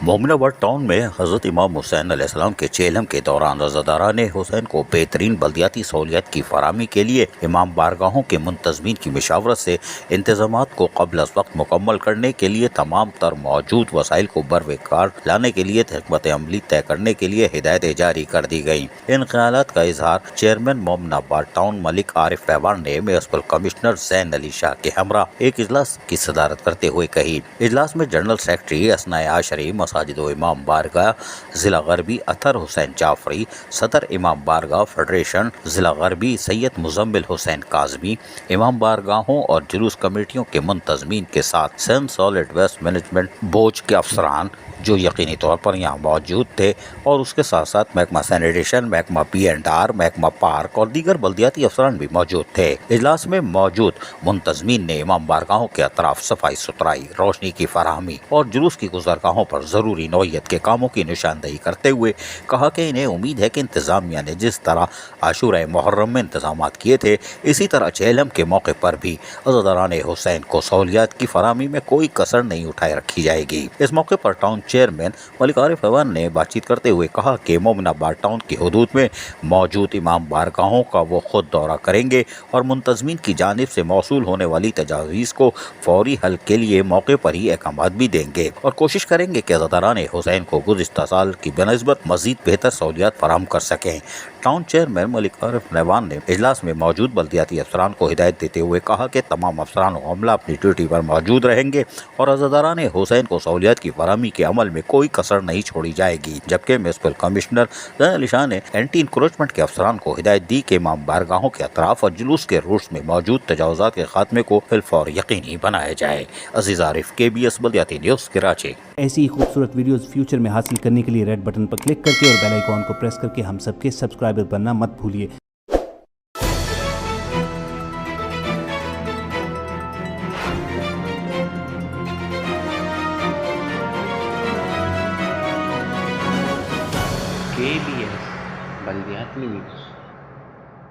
مومناباد town میں حضرت امام حسین علیہ السلام کے چہلم کے دوران رضاداران حسین کو بہترین بلدیاتی سہولیات کی فراہمی کے لیے امام بارگاہوں کے منتظمین کی مشاورت سے انتظامات کو قبل از وقت مکمل کرنے کے لیے تمام تر موجود وسائل کو بروقار لانے کے لیے حکمت عملی طے کرنے کے لیے ہدایتیں جاری کر دی گئیں۔ ان خیالات کا اظہار چیئرمین مومناباد ٹاؤن ملک عارف پیوان نے میونسپل کمشنر زین علی شاہ کے ہمراہ ایک اجلاس کی صدارت کرتے ہوئے کہی۔ اجلاس میں جنرل سیکرٹری اسنائے عاشری مساجد و امام بارگاہ ضلع غربی اطہر حسین جعفری، صدر امام بارگاہ فیڈریشن ضلع غربی سید مزمل حسین کاظمی، امام بارگاہوں اور جلوس کمیٹیوں کے منتظمین کے ساتھ Sindh solid waste management board کے افسران جو یقینی طور پر یہاں موجود تھے، اور اس کے ساتھ ساتھ محکمہ سینیٹیشن، محکمہ P&R، محکمہ پارک اور دیگر بلدیاتی افسران بھی موجود تھے۔ اجلاس میں موجود منتظمین نے امام بارگاہوں کے اطراف صفائی ستھرائی، روشنی کی فراہمی اور جلوس کی گزرگاہوں پر ضروری نوعیت کے کاموں کی نشاندہی کرتے ہوئے کہا کہ انہیں امید ہے کہ انتظامیہ نے جس طرح عاشورہ محرم میں انتظامات کیے تھے، اسی طرح چہلم کے موقع پر بھی عزاداران حسین کو سہولیات کی فراہمی میں کوئی کسر نہیں اٹھائے رکھی جائے گی۔ اس موقع پر ٹاؤن چیئرمین ملک عارف پیوان نے بات چیت کرتے ہوئے کہا کہ مومناباد ٹاؤن کی حدود میں موجود امام بارگاہوں کا وہ خود دورہ کریں گے اور منتظمین کی جانب سے موصول ہونے والی تجاویز کو فوری حل کے لیے موقع پر ہی احکامات بھی دیں گے اور کوشش کریں گے کہ عزاداران حسین کو گزشتہ سال کی بنسبت مزید بہتر سہولیات فراہم کر سکیں۔ ٹاؤن چیئرمین ملک عارف پیوان نے اجلاس میں موجود بلدیاتی افسران کو ہدایت دیتے ہوئے کہا کہ تمام افسران و عملہ اپنی ڈیوٹی پر موجود رہیں گے اور عزاداران حسین کو سہولیات کی فراہمی کے عمل میں کوئی کسر نہیں چھوڑی جائے گی، جبکہ میونسپل کمشنر زین علی شاہ نے اینٹی انکروچمنٹ کے افسران کو ہدایت دی کہ امام بارگاہوں کے اطراف اور جلوس کے روٹس میں موجود تجاوزات کے خاتمے کو بالفور یقینی بنایا جائے۔ عزیز عارف، KBS بلدیاتی نیوز، کراچی۔ ایسی خوبصورت ویڈیوز فیوچر میں حاصل کرنے کے لیے ریڈ بٹن پر کلک کر کے اور بیل آئیکن کو پریس کر کے ہم سب کے سبسکرائبر بننا مت بھولیے۔ KBS بلدیاتی نیوز۔